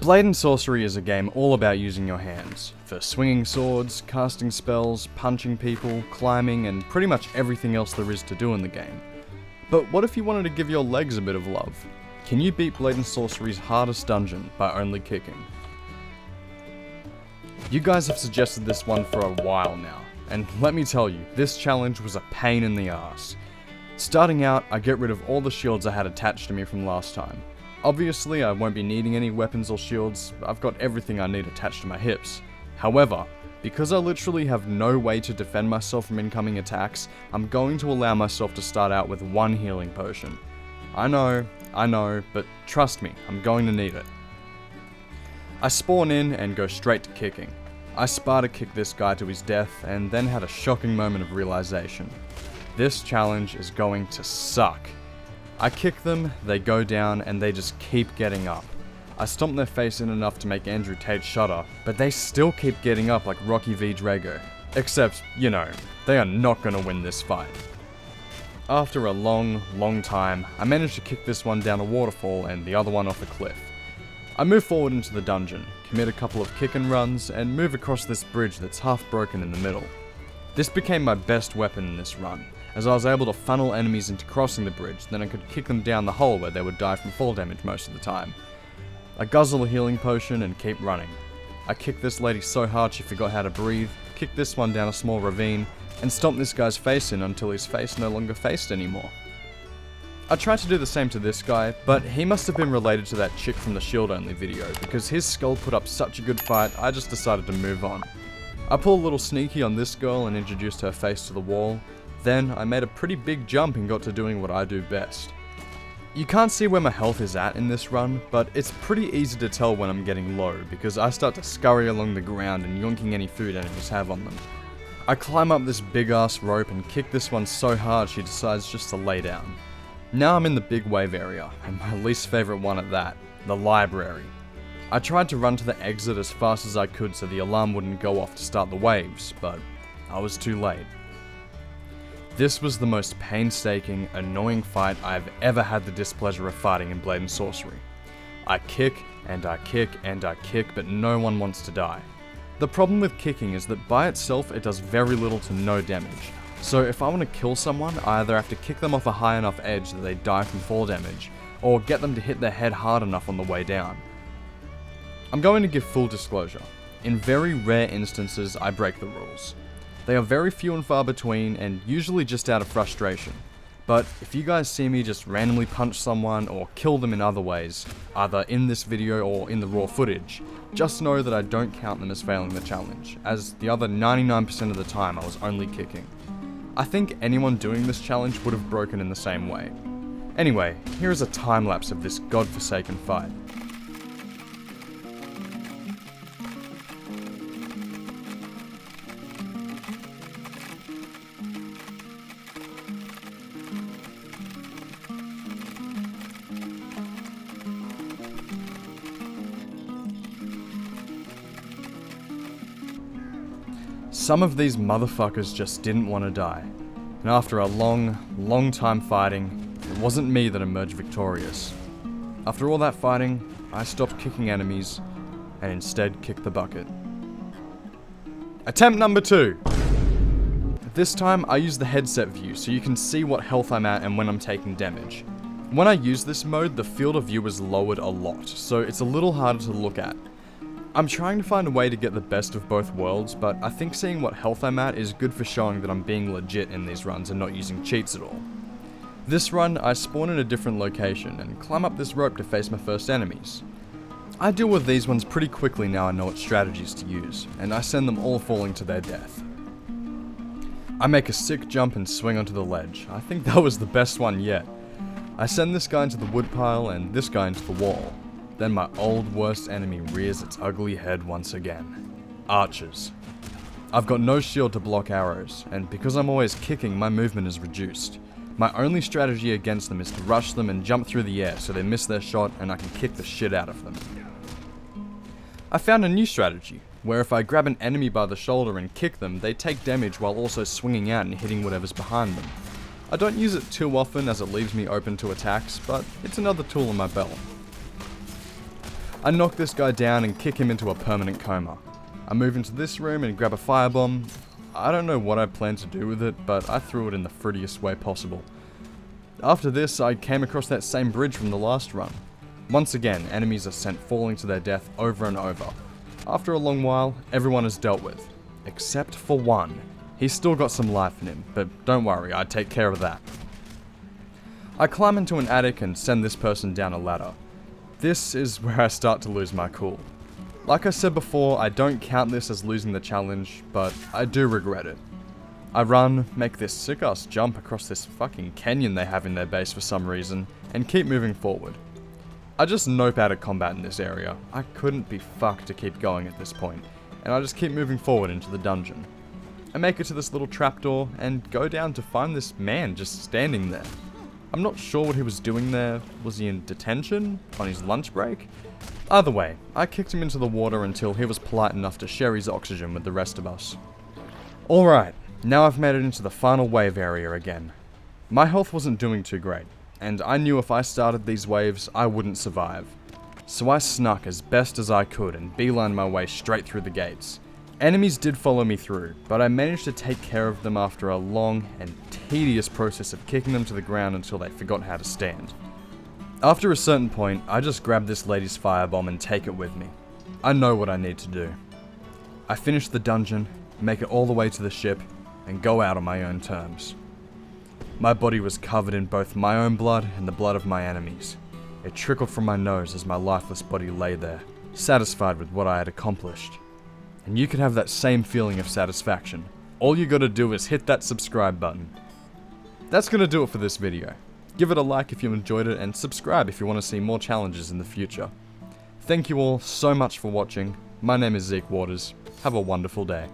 Blade and Sorcery is a game all about using your hands, for swinging swords, casting spells, punching people, climbing, and pretty much everything else there is to do in the game. But what if you wanted to give your legs a bit of love? Can you beat Blade and Sorcery's hardest dungeon by only kicking? You guys have suggested this one for a while now, and let me tell you, this challenge was a pain in the ass. Starting out, I get rid of all the shields I had attached to me from last time. Obviously, I won't be needing any weapons or shields, I've got everything I need attached to my hips. However, because I literally have no way to defend myself from incoming attacks, I'm going to allow myself to start out with one healing potion. I know, but trust me, I'm going to need it. I spawn in and go straight to kicking. I Sparta kicked this guy to his death and then had a shocking moment of realization. This challenge is going to suck. I kick them, they go down, and they just keep getting up. I stomp their face in enough to make Andrew Tate shudder, but they still keep getting up like Rocky v Drago. Except, they are not gonna win this fight. After a long time, I managed to kick this one down a waterfall and the other one off a cliff. I move forward into the dungeon, commit a couple of kick and runs, and move across this bridge that's half broken in the middle. This became my best weapon in this run, as I was able to funnel enemies into crossing the bridge, then I could kick them down the hole where they would die from fall damage most of the time. I guzzle a healing potion and keep running. I kick this lady so hard she forgot how to breathe, kick this one down a small ravine, and stomp this guy's face in until his face no longer faced anymore. I tried to do the same to this guy, but he must have been related to that chick from the Shield Only video, because his skull put up such a good fight, I just decided to move on. I pulled a little sneaky on this girl and introduced her face to the wall. Then, I made a pretty big jump and got to doing what I do best. You can't see where my health is at in this run, but it's pretty easy to tell when I'm getting low, because I start to scurry along the ground and yonking any food enemies have on them. I climb up this big ass rope and kick this one so hard she decides just to lay down. Now I'm in the big wave area, and my least favourite one at that, the library. I tried to run to the exit as fast as I could so the alarm wouldn't go off to start the waves, but I was too late. This was the most painstaking, annoying fight I've ever had the displeasure of fighting in Blade and Sorcery. I kick, and I kick, and I kick, but no one wants to die. The problem with kicking is that by itself it does very little to no damage. So if I want to kill someone, I either have to kick them off a high enough edge that they die from fall damage, or get them to hit their head hard enough on the way down. I'm going to give full disclosure. In very rare instances, I break the rules. They are very few and far between, and usually just out of frustration. But if you guys see me just randomly punch someone or kill them in other ways, either in this video or in the raw footage, just know that I don't count them as failing the challenge, as the other 99% of the time I was only kicking. I think anyone doing this challenge would have broken in the same way. Anyway, here is a time lapse of this godforsaken fight. Some of these motherfuckers just didn't want to die, and after a long time fighting, it wasn't me that emerged victorious. After all that fighting, I stopped kicking enemies, and instead kicked the bucket. Attempt number 2! This time I use the headset view so you can see what health I'm at and when I'm taking damage. When I use this mode, the field of view is lowered a lot, so it's a little harder to look at. I'm trying to find a way to get the best of both worlds, but I think seeing what health I'm at is good for showing that I'm being legit in these runs and not using cheats at all. This run, I spawn in a different location and climb up this rope to face my first enemies. I deal with these ones pretty quickly now I know what strategies to use, and I send them all falling to their death. I make a sick jump and swing onto the ledge. I think that was the best one yet. I send this guy into the woodpile and this guy into the wall. Then my old worst enemy rears its ugly head once again. Archers. I've got no shield to block arrows, and because I'm always kicking, my movement is reduced. My only strategy against them is to rush them and jump through the air so they miss their shot and I can kick the shit out of them. I found a new strategy, where if I grab an enemy by the shoulder and kick them, they take damage while also swinging out and hitting whatever's behind them. I don't use it too often as it leaves me open to attacks, but it's another tool in my belt. I knock this guy down and kick him into a permanent coma. I move into this room and grab a firebomb. I don't know what I planned to do with it, but I threw it in the fruitiest way possible. After this, I came across that same bridge from the last run. Once again, enemies are sent falling to their death over and over. After a long while, everyone is dealt with. Except for one. He's still got some life in him, but don't worry, I take care of that. I climb into an attic and send this person down a ladder. This is where I start to lose my cool. Like I said before, I don't count this as losing the challenge, but I do regret it. I run, make this sick-ass jump across this fucking canyon they have in their base for some reason, and keep moving forward. I just nope out of combat in this area. I couldn't be fucked to keep going at this point, and I just keep moving forward into the dungeon. I make it to this little trapdoor, and go down to find this man just standing there. I'm not sure what he was doing there. Was he in detention? On his lunch break? Either way, I kicked him into the water until he was polite enough to share his oxygen with the rest of us. Alright, now I've made it into the final wave area again. My health wasn't doing too great, and I knew if I started these waves, I wouldn't survive. So I snuck as best as I could and beelined my way straight through the gates. Enemies did follow me through, but I managed to take care of them after a long and tedious process of kicking them to the ground until they forgot how to stand. After a certain point, I just grab this lady's firebomb and take it with me. I know what I need to do. I finish the dungeon, make it all the way to the ship, and go out on my own terms. My body was covered in both my own blood and the blood of my enemies. It trickled from my nose as my lifeless body lay there, satisfied with what I had accomplished. And you can have that same feeling of satisfaction. All you gotta do is hit that subscribe button. That's gonna do it for this video. Give it a like if you enjoyed it, and subscribe if you want to see more challenges in the future. Thank you all so much for watching. My name is Zeke Waters. Have a wonderful day.